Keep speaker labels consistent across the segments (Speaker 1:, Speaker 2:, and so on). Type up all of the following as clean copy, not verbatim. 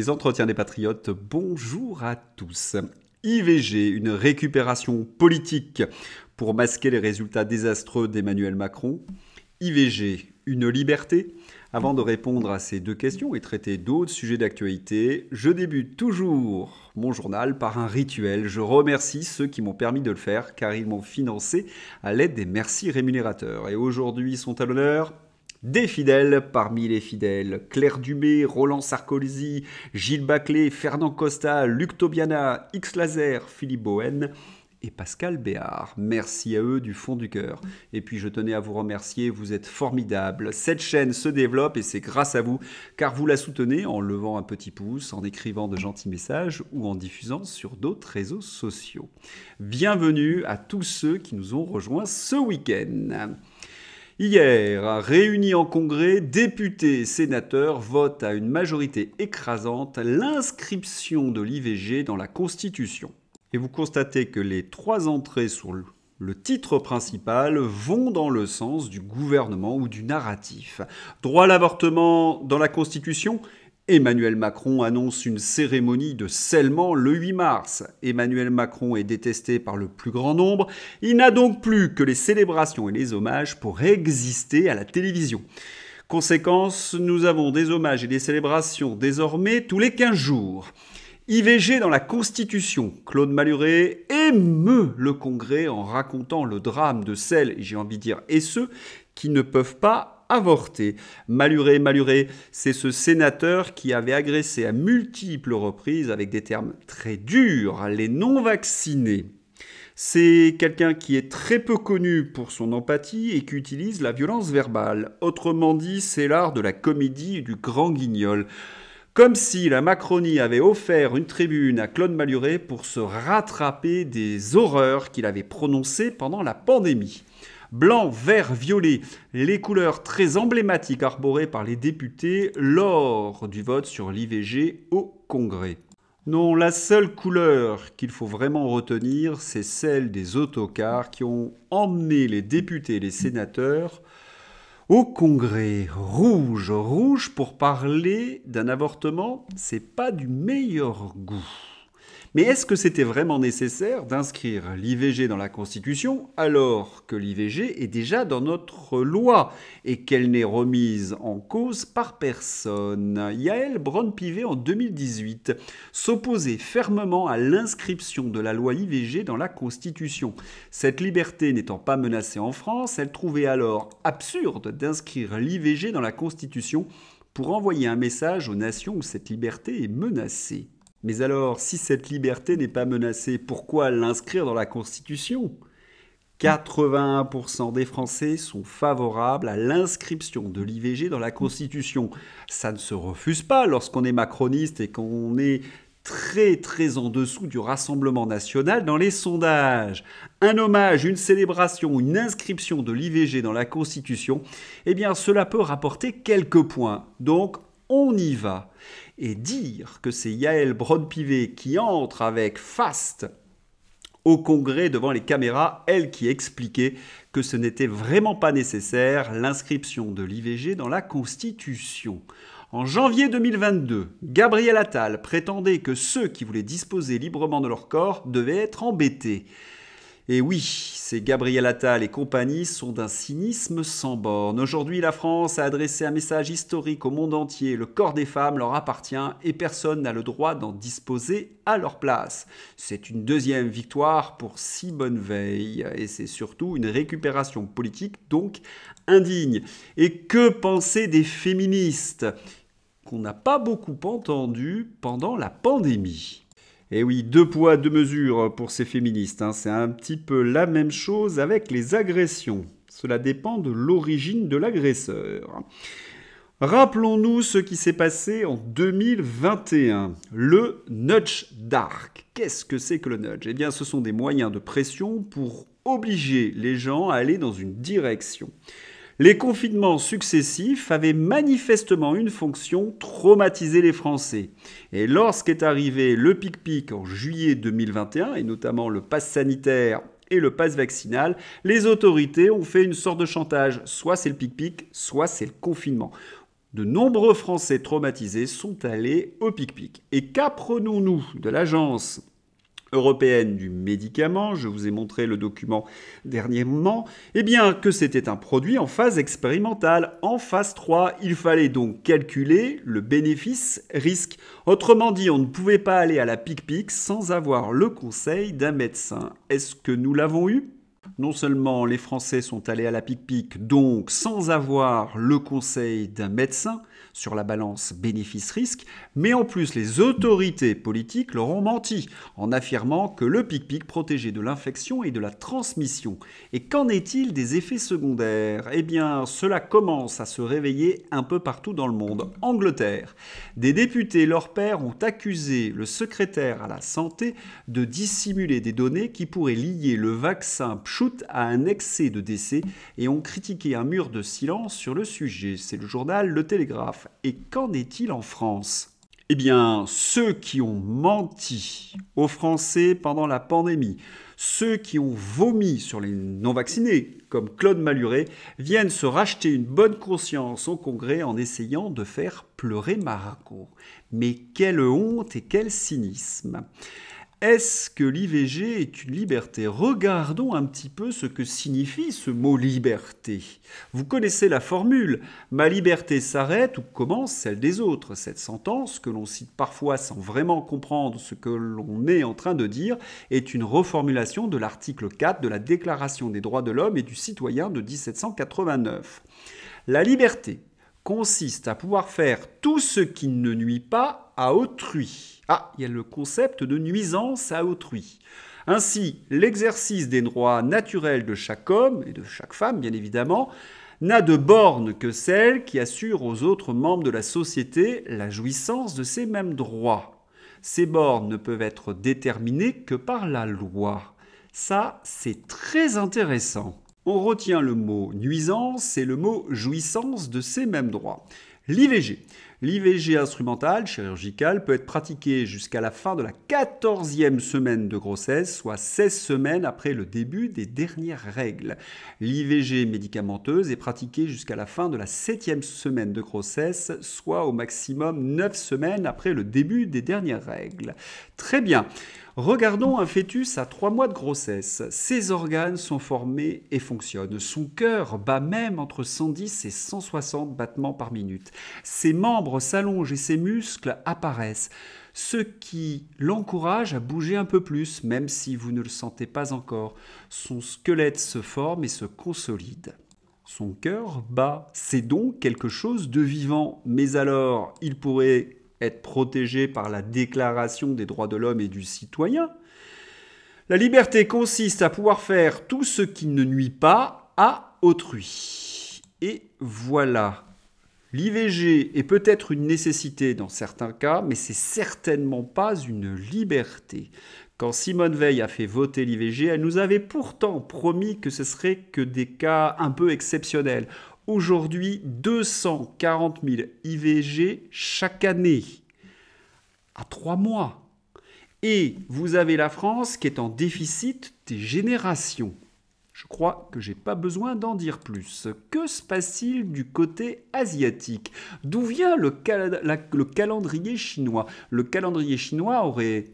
Speaker 1: Les entretiens des patriotes, bonjour à tous. IVG, une récupération politique pour masquer les résultats désastreux d'Emmanuel Macron. IVG, une liberté? Avant de répondre à ces deux questions et traiter d'autres sujets d'actualité, je débute toujours mon journal par un rituel. Je remercie ceux qui m'ont permis de le faire car ils m'ont financé à l'aide des merci rémunérateurs. Et aujourd'hui sont à l'honneur des fidèles parmi les fidèles. Claire Dumay, Roland Sarkozy, Gilles Baclé, Fernand Costa, Luc Tobiana, X Laser, Philippe Bohen et Pascal Béard. Merci à eux du fond du cœur. Et puis je tenais à vous remercier, vous êtes formidables. Cette chaîne se développe et c'est grâce à vous, car vous la soutenez en levant un petit pouce, en écrivant de gentils messages ou en diffusant sur d'autres réseaux sociaux. Bienvenue à tous ceux qui nous ont rejoints ce week-end. Hier, réunis en congrès, députés et sénateurs votent à une majorité écrasante l'inscription de l'IVG dans la Constitution. Et vous constatez que les trois entrées sur le titre principal vont dans le sens du gouvernement ou du narratif. Droit à l'avortement dans la Constitution ? Emmanuel Macron annonce une cérémonie de scellement le 8 mars. Emmanuel Macron est détesté par le plus grand nombre. Il n'a donc plus que les célébrations et les hommages pour exister à la télévision. Conséquence, nous avons des hommages et des célébrations désormais tous les 15 jours. IVG dans la Constitution. Claude Malhuret émeut le Congrès en racontant le drame de celles, j'ai envie de dire, et ceux qui ne peuvent pas avorter. Malhuret, c'est ce sénateur qui avait agressé à multiples reprises, avec des termes très durs, les non-vaccinés. C'est quelqu'un qui est très peu connu pour son empathie et qui utilise la violence verbale. Autrement dit, c'est l'art de la comédie et du grand guignol. Comme si la Macronie avait offert une tribune à Claude Malhuret pour se rattraper des horreurs qu'il avait prononcées pendant la pandémie. Blanc, vert, violet, les couleurs très emblématiques arborées par les députés lors du vote sur l'IVG au Congrès. Non, la seule couleur qu'il faut vraiment retenir, c'est celle des autocars qui ont emmené les députés et les sénateurs au Congrès. Rouge pour parler d'un avortement, c'est pas du meilleur goût. Mais est-ce que c'était vraiment nécessaire d'inscrire l'IVG dans la Constitution alors que l'IVG est déjà dans notre loi et qu'elle n'est remise en cause par personne? Yaël Braun-Pivet, en 2018, s'opposait fermement à l'inscription de la loi IVG dans la Constitution. Cette liberté n'étant pas menacée en France, elle trouvait alors absurde d'inscrire l'IVG dans la Constitution pour envoyer un message aux nations où cette liberté est menacée. Mais alors, si cette liberté n'est pas menacée, pourquoi l'inscrire dans la Constitution ? 81% des Français sont favorables à l'inscription de l'IVG dans la Constitution. Ça ne se refuse pas lorsqu'on est macroniste et qu'on est très en dessous du Rassemblement national dans les sondages. Un hommage, une célébration, une inscription de l'IVG dans la Constitution, eh bien cela peut rapporter quelques points. Donc, on y va. Et dire que c'est Yaël Braun-Pivet qui entre avec faste au Congrès devant les caméras, elle qui expliquait que ce n'était vraiment pas nécessaire l'inscription de l'IVG dans la Constitution. En janvier 2022, Gabriel Attal prétendait que ceux qui voulaient disposer librement de leur corps devaient être embêtés. Et oui, ces Gabriel Attal et compagnie sont d'un cynisme sans borne. Aujourd'hui, la France a adressé un message historique au monde entier. Le corps des femmes leur appartient et personne n'a le droit d'en disposer à leur place. C'est une deuxième victoire pour Simone Veil et c'est surtout une récupération politique donc indigne. Et que penser des féministes qu'on n'a pas beaucoup entendu pendant la pandémie ? Et oui, 2 poids, 2 mesures pour ces féministes. C'est un petit peu la même chose avec les agressions. Cela dépend de l'origine de l'agresseur. Rappelons-nous ce qui s'est passé en 2021. Le nudge dark. Qu'est-ce que c'est que le nudge ? Eh bien, ce sont des moyens de pression pour obliger les gens à aller dans une direction. Les confinements successifs avaient manifestement une fonction, traumatiser les Français. Et lorsqu'est arrivé le pic en juillet 2021, et notamment le pass sanitaire et le pass vaccinal, les autorités ont fait une sorte de chantage. Soit c'est le pic, soit c'est le confinement. De nombreux Français traumatisés sont allés au pic-pic. Et qu'apprenons-nous de l'Agence européenne du médicament, je vous ai montré le document dernièrement, eh bien que c'était un produit en phase expérimentale, en phase 3. Il fallait donc calculer le bénéfice-risque. Autrement dit, on ne pouvait pas aller à la pic-pic sans avoir le conseil d'un médecin. Est-ce que nous l'avons eu ? Non seulement les Français sont allés à la pic-pic, donc sans avoir le conseil d'un médecin sur la balance bénéfice-risque, mais en plus les autorités politiques leur ont menti en affirmant que le pic-pic protégeait de l'infection et de la transmission. Et qu'en est-il des effets secondaires ? Eh bien, cela commence à se réveiller un peu partout dans le monde. Angleterre, des députés, leurs pairs, ont accusé le secrétaire à la santé de dissimuler des données qui pourraient lier le vaccin Pchout à un excès de décès et ont critiqué un mur de silence sur le sujet. C'est le journal Le Télégraphe. Et qu'en est-il en France ? Eh bien, ceux qui ont menti aux Français pendant la pandémie, ceux qui ont vomi sur les non-vaccinés, comme Claude Malhuret, viennent se racheter une bonne conscience au Congrès en essayant de faire pleurer Margot. Mais quelle honte et quel cynisme ! Est-ce que l'IVG est une liberté ? Regardons un petit peu ce que signifie ce mot liberté. Vous connaissez la formule « Ma liberté s'arrête où commence celle des autres ». Cette sentence, que l'on cite parfois sans vraiment comprendre ce que l'on est en train de dire, est une reformulation de l'article 4 de la Déclaration des droits de l'homme et du citoyen de 1789. La liberté consiste à pouvoir faire tout ce qui ne nuit pas à autrui. Ah, il y a le concept de nuisance à autrui. Ainsi, l'exercice des droits naturels de chaque homme, et de chaque femme bien évidemment, n'a de borne que celle qui assure aux autres membres de la société la jouissance de ces mêmes droits. Ces bornes ne peuvent être déterminées que par la loi. Ça, c'est très intéressant. On retient le mot nuisance et le mot jouissance de ces mêmes droits. L'IVG. L'IVG instrumentale, chirurgicale, peut être pratiquée jusqu'à la fin de la 14e semaine de grossesse, soit 16 semaines après le début des dernières règles. L'IVG médicamenteuse est pratiquée jusqu'à la fin de la 7e semaine de grossesse, soit au maximum 9 semaines après le début des dernières règles. Très bien. Regardons un fœtus à 3 mois de grossesse. Ses organes sont formés et fonctionnent. Son cœur bat même entre 110 et 160 battements par minute. Ses membres s'allongent et ses muscles apparaissent, ce qui l'encourage à bouger un peu plus, même si vous ne le sentez pas encore. Son squelette se forme et se consolide. Son cœur bat. C'est donc quelque chose de vivant. Mais alors, il pourrait être protégé par la Déclaration des droits de l'homme et du citoyen. La liberté consiste à pouvoir faire tout ce qui ne nuit pas à autrui. Et voilà. L'IVG est peut-être une nécessité dans certains cas, mais c'est certainement pas une liberté. Quand Simone Veil a fait voter l'IVG, elle nous avait pourtant promis que ce serait que des cas un peu exceptionnels. Aujourd'hui, 240 000 IVG chaque année, à 3 mois. Et vous avez la France qui est en déficit des générations. Je crois que j'ai pas besoin d'en dire plus. Que se passe-t-il du côté asiatique ? D'où vient le calendrier chinois ? Le calendrier chinois aurait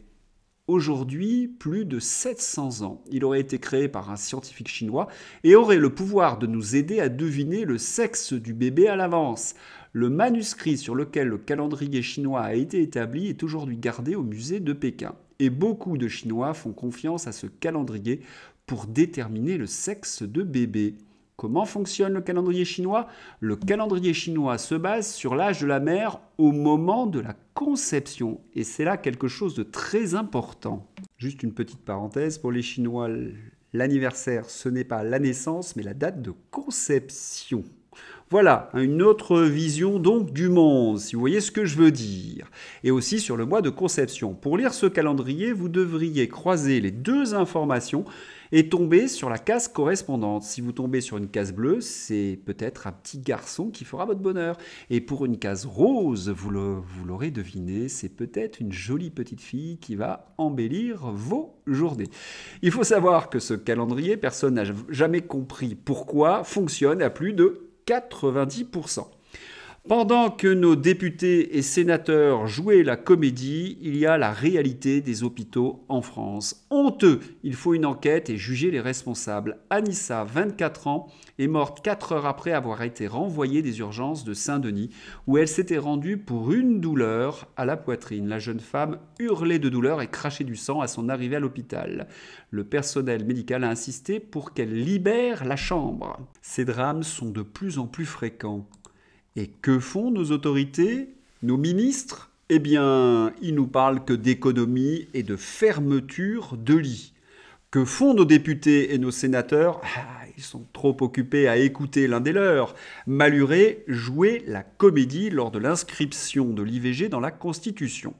Speaker 1: aujourd'hui plus de 700 ans. Il aurait été créé par un scientifique chinois et aurait le pouvoir de nous aider à deviner le sexe du bébé à l'avance. Le manuscrit sur lequel le calendrier chinois a été établi est aujourd'hui gardé au musée de Pékin. Et beaucoup de Chinois font confiance à ce calendrier pour déterminer le sexe de bébé. Comment fonctionne le calendrier chinois ? Le calendrier chinois se base sur l'âge de la mère au moment de la conception. Et c'est là quelque chose de très important. Juste une petite parenthèse, pour les Chinois, l'anniversaire, ce n'est pas la naissance, mais la date de conception. Voilà, une autre vision donc du monde, si vous voyez ce que je veux dire. Et aussi sur le mois de conception. Pour lire ce calendrier, vous devriez croiser les deux informations et tomber sur la case correspondante. Si vous tombez sur une case bleue, c'est peut-être un petit garçon qui fera votre bonheur. Et pour une case rose, vous l'aurez deviné, c'est peut-être une jolie petite fille qui va embellir vos journées. Il faut savoir que ce calendrier, personne n'a jamais compris pourquoi, fonctionne à plus de 90%. Pendant que nos députés et sénateurs jouaient la comédie, il y a la réalité des hôpitaux en France. Honteux, il faut une enquête et juger les responsables. Anissa, 24 ans, est morte 4 heures après avoir été renvoyée des urgences de Saint-Denis, où elle s'était rendue pour une douleur à la poitrine. La jeune femme hurlait de douleur et crachait du sang à son arrivée à l'hôpital. Le personnel médical a insisté pour qu'elle libère la chambre. Ces drames sont de plus en plus fréquents. Et que font nos autorités, nos ministres? Eh bien, ils nous parlent que d'économie et de fermeture de lits. Que font nos députés et nos sénateurs? Ils sont trop occupés à écouter l'un des leurs. Maluré jouer la comédie lors de l'inscription de l'IVG dans la Constitution.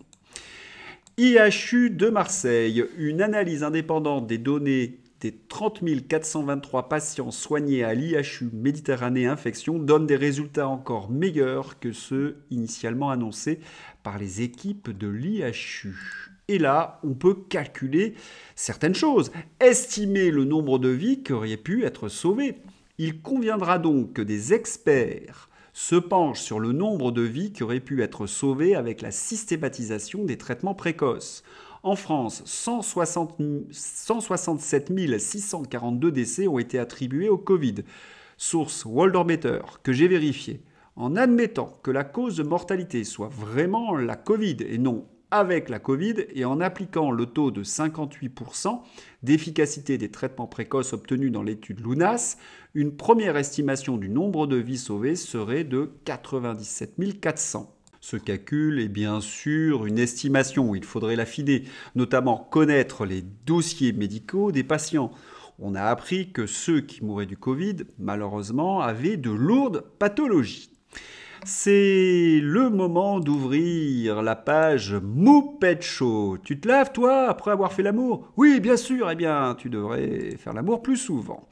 Speaker 1: IHU de Marseille, une analyse indépendante des données des 30 423 patients soignés à l'IHU Méditerranée Infection donne des résultats encore meilleurs que ceux initialement annoncés par les équipes de l'IHU. Et là, on peut calculer certaines choses, estimer le nombre de vies qui auraient pu être sauvées. Il conviendra donc que des experts se penchent sur le nombre de vies qui auraient pu être sauvées avec la systématisation des traitements précoces. En France, 167 642 décès ont été attribués au Covid. Source Worldometer, que j'ai vérifié. En admettant que la cause de mortalité soit vraiment la Covid et non avec la Covid et en appliquant le taux de 58% d'efficacité des traitements précoces obtenus dans l'étude LUNAS, une première estimation du nombre de vies sauvées serait de 97 400. Ce calcul est bien sûr une estimation, il faudrait l'affiner, notamment connaître les dossiers médicaux des patients. On a appris que ceux qui mouraient du Covid, malheureusement, avaient de lourdes pathologies. C'est le moment d'ouvrir la page Moupette Show. Tu te laves, toi, après avoir fait l'amour? Oui, bien sûr, eh bien, tu devrais faire l'amour plus souvent.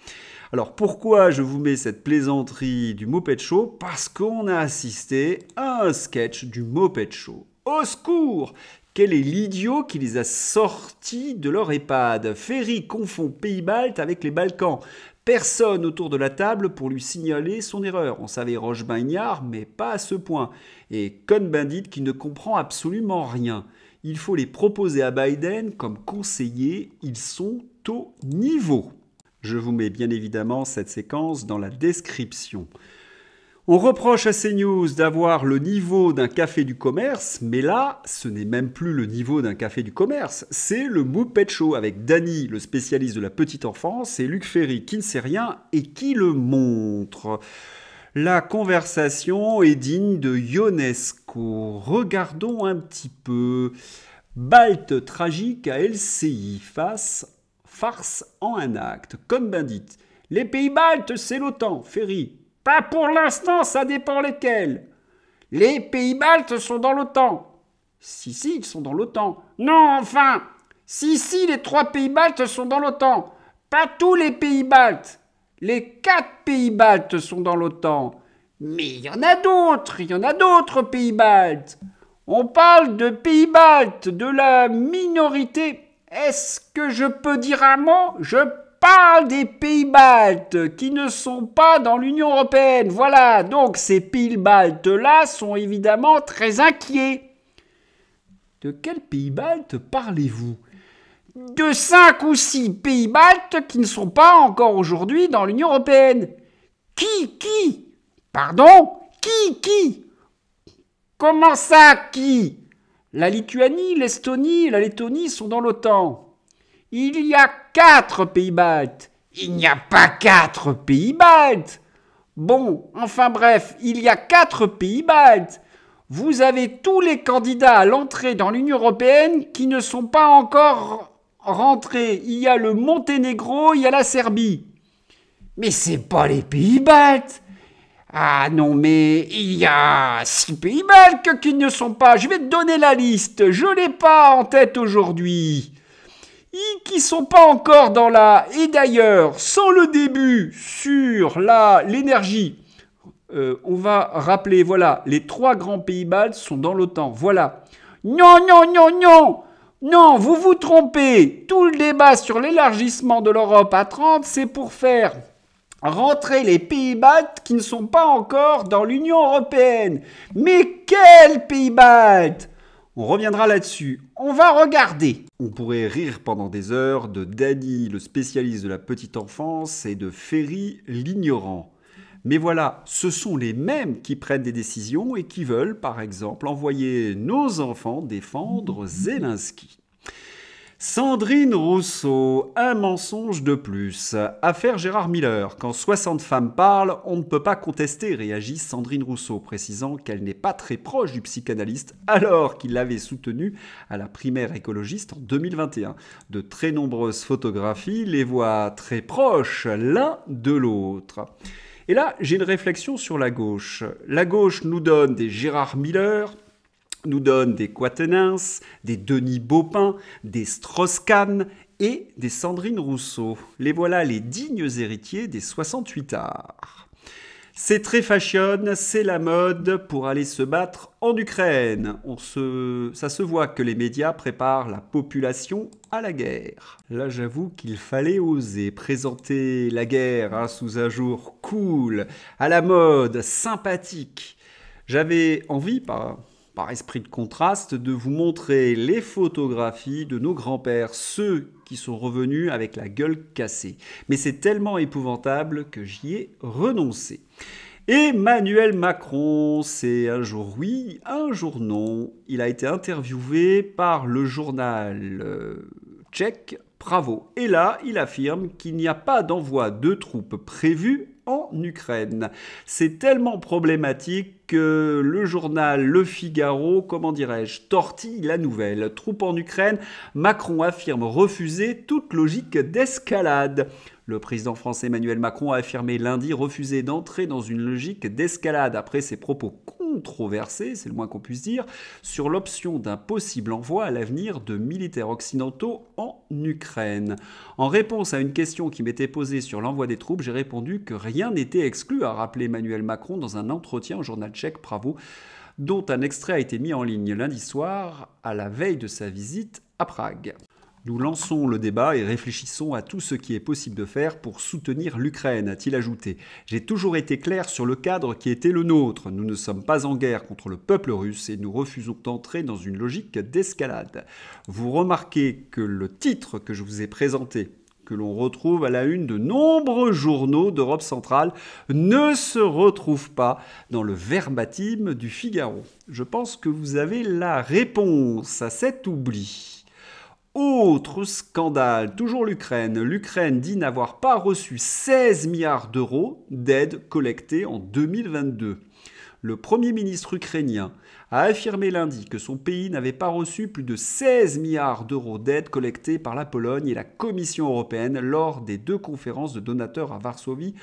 Speaker 1: Alors, pourquoi je vous mets cette plaisanterie du Moupette Show? Parce qu'on a assisté à un sketch du Moupette Show. Au secours! Quel est l'idiot qui les a sortis de leur EHPAD? Ferry confond Pays-Baltes avec les Balkans. Personne autour de la table pour lui signaler son erreur. On savait Roche-Bagnard, mais pas à ce point. Et Cohn-Bendit qui ne comprend absolument rien. Il faut les proposer à Biden comme conseillers. Ils sont au niveau. Je vous mets bien évidemment cette séquence dans la description. On reproche à CNews d'avoir le niveau d'un café du commerce, mais là, ce n'est même plus le niveau d'un café du commerce, c'est le Moupette Show avec Dany, le spécialiste de la petite enfance, et Luc Ferry, qui ne sait rien et qui le montre. La conversation est digne de Ionesco. Regardons un petit peu. Baltes tragique à LCI, farce en un acte. Cohn-Bendit. Les pays baltes, c'est l'OTAN. Ferry. Pas pour l'instant, ça dépend lesquels. Les pays baltes sont dans l'OTAN. Si, ils sont dans l'OTAN. Non, enfin. Si, les 3 pays baltes sont dans l'OTAN. Pas tous les pays baltes. Les 4 pays baltes sont dans l'OTAN. Mais il y en a d'autres pays baltes. On parle de pays baltes, de la minorité. Est-ce que je peux dire un mot? Je parle des pays baltes qui ne sont pas dans l'Union européenne. Voilà, donc ces pays baltes-là sont évidemment très inquiets. De quels pays baltes parlez-vous? De 5 ou 6 pays baltes qui ne sont pas encore aujourd'hui dans l'Union européenne. Qui? Pardon? Qui? Comment ça, qui? La Lituanie, l'Estonie et la Lettonie sont dans l'OTAN. Il y a 4 pays baltes. Il n'y a pas 4 pays baltes. Bon, enfin bref, il y a 4 pays baltes. Vous avez tous les candidats à l'entrée dans l'Union européenne qui ne sont pas encore rentrés. Il y a le Monténégro, il y a la Serbie. Mais c'est pas les pays baltes. Ah non, mais il y a 6 pays baltes qui ne sont pas. Je vais te donner la liste. Je l'ai pas en tête aujourd'hui. Qui sont pas encore dans la... Et d'ailleurs, sans le début sur l'énergie, on va rappeler, voilà, les 3 grands pays baltes sont dans l'OTAN. Voilà. Non, vous vous trompez. Tout le débat sur l'élargissement de l'Europe à 30, c'est pour faire Rentrer les pays baltes qui ne sont pas encore dans l'Union européenne. Mais quels pays baltes? On reviendra là-dessus. On va regarder. On pourrait rire pendant des heures de Dany, le spécialiste de la petite enfance, et de Ferry, l'ignorant. Mais voilà, ce sont les mêmes qui prennent des décisions et qui veulent, par exemple, envoyer nos enfants défendre Zelensky. Sandrine Rousseau, un mensonge de plus. Affaire Gérard Miller. Quand 60 femmes parlent, on ne peut pas contester, réagit Sandrine Rousseau, précisant qu'elle n'est pas très proche du psychanalyste alors qu'il l'avait soutenu à la primaire écologiste en 2021. De très nombreuses photographies les voient très proches l'un de l'autre. Et là, j'ai une réflexion sur la gauche. La gauche nous donne des Gérard Miller, nous donne des Quatennens, des Denis Baupin, des Strauss-Kahn et des Sandrine Rousseau. Les voilà les dignes héritiers des 68 arts. C'est très fashion, c'est la mode pour aller se battre en Ukraine. Ça se voit que les médias préparent la population à la guerre. Là, j'avoue qu'il fallait oser présenter la guerre sous un jour cool, à la mode, sympathique. J'avais envie, par esprit de contraste, de vous montrer les photographies de nos grands-pères, ceux qui sont revenus avec la gueule cassée. Mais c'est tellement épouvantable que j'y ai renoncé. Emmanuel Macron, c'est un jour oui, un jour non. Il a été interviewé par le journal tchèque Bravo. Et là, il affirme qu'il n'y a pas d'envoi de troupes prévues en Ukraine. C'est tellement problématique que le journal Le Figaro, tortille la nouvelle. Troupes en Ukraine, Macron affirme refuser toute logique d'escalade. Le président français Emmanuel Macron a affirmé lundi refuser d'entrer dans une logique d'escalade après ses propos controversés, c'est le moins qu'on puisse dire, sur l'option d'un possible envoi à l'avenir de militaires occidentaux en Ukraine. En réponse à une question qui m'était posée sur l'envoi des troupes, j'ai répondu que rien n'était exclu, a rappelé Emmanuel Macron dans un entretien au journal tchèque Bravo, dont un extrait a été mis en ligne lundi soir à la veille de sa visite à Prague. Nous lançons le débat et réfléchissons à tout ce qui est possible de faire pour soutenir l'Ukraine, a-t-il ajouté. J'ai toujours été clair sur le cadre qui était le nôtre. Nous ne sommes pas en guerre contre le peuple russe et nous refusons d'entrer dans une logique d'escalade. Vous remarquez que le titre que je vous ai présenté, que l'on retrouve à la une de nombreux journaux d'Europe centrale, ne se retrouve pas dans le verbatim du Figaro. Je pense que vous avez la réponse à cet oubli. Autre scandale, toujours l'Ukraine. L'Ukraine dit n'avoir pas reçu 16 milliards d'euros d'aide collectée en 2022. Le Premier ministre ukrainien a affirmé lundi que son pays n'avait pas reçu plus de 16 milliards d'euros d'aide collectée par la Pologne et la Commission européenne lors des 2 conférences de donateurs à Varsovie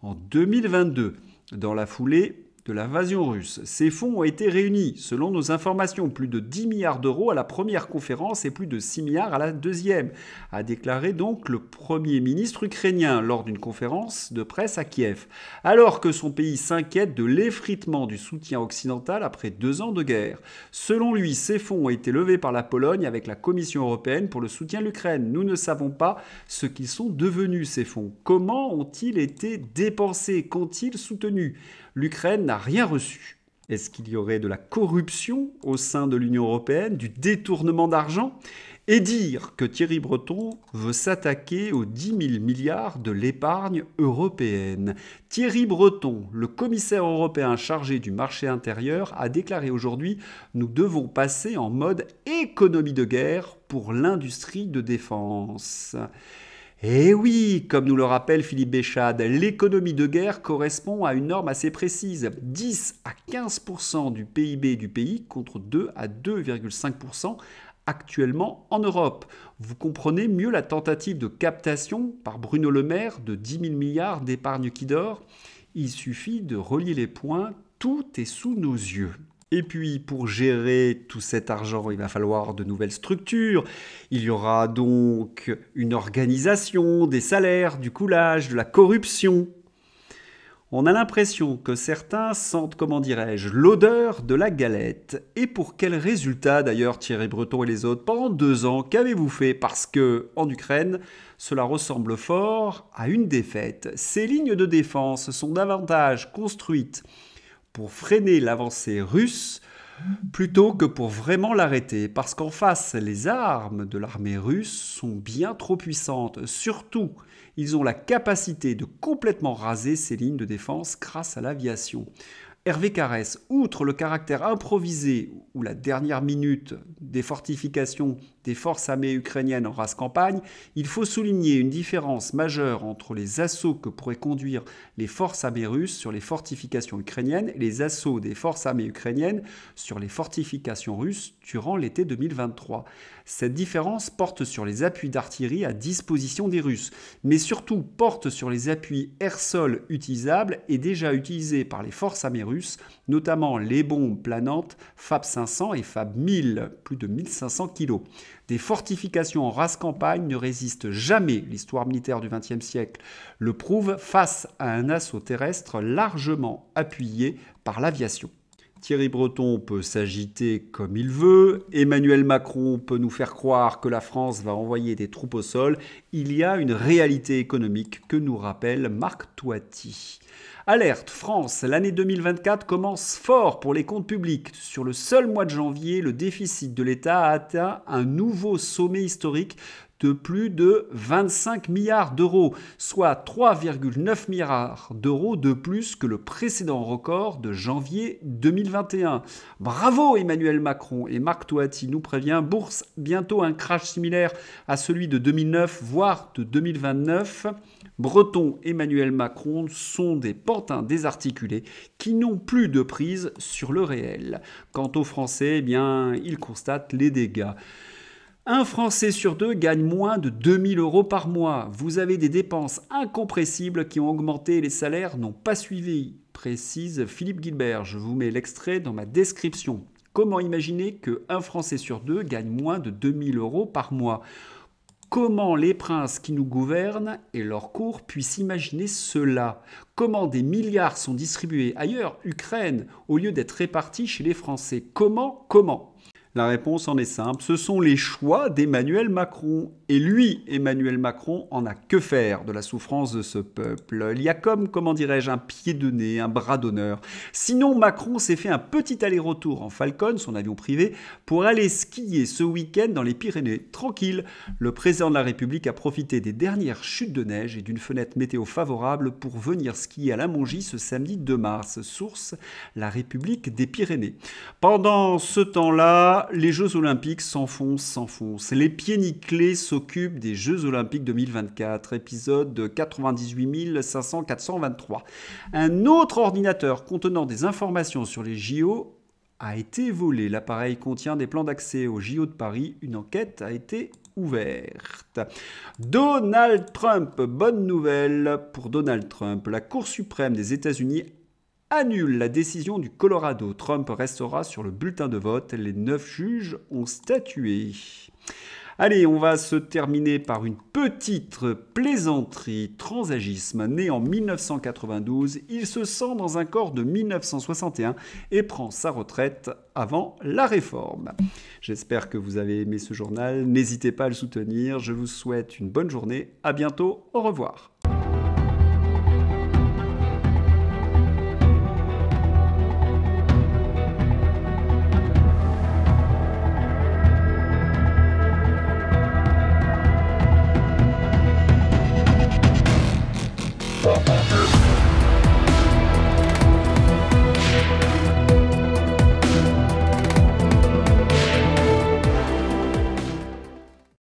Speaker 1: en 2022. Dans la foulée de l'invasion russe. Ces fonds ont été réunis, selon nos informations, plus de 10 milliards d'euros à la première conférence et plus de 6 milliards à la deuxième, a déclaré donc le Premier ministre ukrainien lors d'une conférence de presse à Kiev, alors que son pays s'inquiète de l'effritement du soutien occidental après 2 ans de guerre. Selon lui, ces fonds ont été levés par la Pologne avec la Commission européenne pour le soutien de l'Ukraine. Nous ne savons pas ce qu'ils sont devenus, ces fonds. Comment ont-ils été dépensés? Qu'ont-ils soutenu? L'Ukraine n'a rien reçu. Est-ce qu'il y aurait de la corruption au sein de l'Union européenne, du détournement d'argent? Et dire que Thierry Breton veut s'attaquer aux 10 000 milliards de l'épargne européenne. Thierry Breton, le commissaire européen chargé du marché intérieur, a déclaré aujourd'hui « Nous devons passer en mode économie de guerre pour l'industrie de défense ». Eh oui, comme nous le rappelle Philippe Béchade, l'économie de guerre correspond à une norme assez précise, 10 à 15% du PIB du pays contre 2 à 2,5% actuellement en Europe. Vous comprenez mieux la tentative de captation par Bruno Le Maire de 10 000 milliards d'épargne qui dort? Il suffit de relier les points, tout est sous nos yeux. Et puis, pour gérer tout cet argent, il va falloir de nouvelles structures. Il y aura donc une organisation, des salaires, du coulage, de la corruption. On a l'impression que certains sentent, comment dirais-je, l'odeur de la galette. Et pour quel résultat d'ailleurs, Thierry Breton et les autres, pendant 2 ans, qu'avez-vous fait? Parce que, en Ukraine, cela ressemble fort à une défaite. Ces lignes de défense sont davantage construites pour freiner l'avancée russe plutôt que pour vraiment l'arrêter. Parce qu'en face, les armes de l'armée russe sont bien trop puissantes. Surtout, ils ont la capacité de complètement raser ces lignes de défense grâce à l'aviation. Hervé Carès, outre le caractère improvisé ou la dernière minute des fortifications des forces armées ukrainiennes en rase campagne, il faut souligner une différence majeure entre les assauts que pourraient conduire les forces armées russes sur les fortifications ukrainiennes et les assauts des forces armées ukrainiennes sur les fortifications russes durant l'été 2023. Cette différence porte sur les appuis d'artillerie à disposition des Russes, mais surtout porte sur les appuis air-sol utilisables et déjà utilisés par les forces armées russes, notamment les bombes planantes FAB 500 et FAB 1000, plus de 1500 kg. Des fortifications en rase campagne ne résistent jamais, l'histoire militaire du XXe siècle le prouve, face à un assaut terrestre largement appuyé par l'aviation. Thierry Breton peut s'agiter comme il veut, Emmanuel Macron peut nous faire croire que la France va envoyer des troupes au sol. Il y a une réalité économique que nous rappelle Marc Toiti. Alerte France, l'année 2024 commence fort pour les comptes publics. Sur le seul mois de janvier, le déficit de l'État a atteint un nouveau sommet historique de plus de 25 milliards d'euros, soit 3,9 milliards d'euros de plus que le précédent record de janvier 2021. Bravo Emmanuel Macron, et Marc Toiti nous prévient, bourse bientôt un crash similaire à celui de 2009, voire de 2029. Breton et Emmanuel Macron sont des pantins désarticulés qui n'ont plus de prise sur le réel. Quant aux Français, eh bien, ils constatent les dégâts. Un Français sur 2 gagne moins de 2 000 euros par mois. Vous avez des dépenses incompressibles qui ont augmenté et les salaires n'ont pas suivi, précise Philippe Guilbert. Je vous mets l'extrait dans ma description. Comment imaginer qu'un Français sur 2 gagne moins de 2 000 euros par mois ? Comment les princes qui nous gouvernent et leur cour puissent imaginer cela? Comment des milliards sont distribués ailleurs, Ukraine, au lieu d'être répartis chez les Français? Comment? La réponse en est simple, ce sont les choix d'Emmanuel Macron. Et lui, Emmanuel Macron, en a que faire de la souffrance de ce peuple. Il y a comment dirais-je, un pied de nez, un bras d'honneur. Sinon, Macron s'est fait un petit aller-retour en Falcon, son avion privé, pour aller skier ce week-end dans les Pyrénées. Tranquille, le président de la République a profité des dernières chutes de neige et d'une fenêtre météo favorable pour venir skier à la Mongie ce samedi 2 mars. Source, la République des Pyrénées. Pendant ce temps-là, les Jeux Olympiques s'enfoncent. Les pieds nickelés s'occupent des Jeux Olympiques 2024, épisode 98 500 423. Un autre ordinateur contenant des informations sur les JO a été volé. L'appareil contient des plans d'accès aux JO de Paris. Une enquête a été ouverte. Donald Trump, bonne nouvelle pour Donald Trump. La Cour suprême des États-Unis annule la décision du Colorado. Trump restera sur le bulletin de vote. Les 9 juges ont statué. Allez, on va se terminer par une petite plaisanterie. Transagisme, né en 1992, il se sent dans un corps de 1961 et prend sa retraite avant la réforme. J'espère que vous avez aimé ce journal. N'hésitez pas à le soutenir. Je vous souhaite une bonne journée. À bientôt. Au revoir.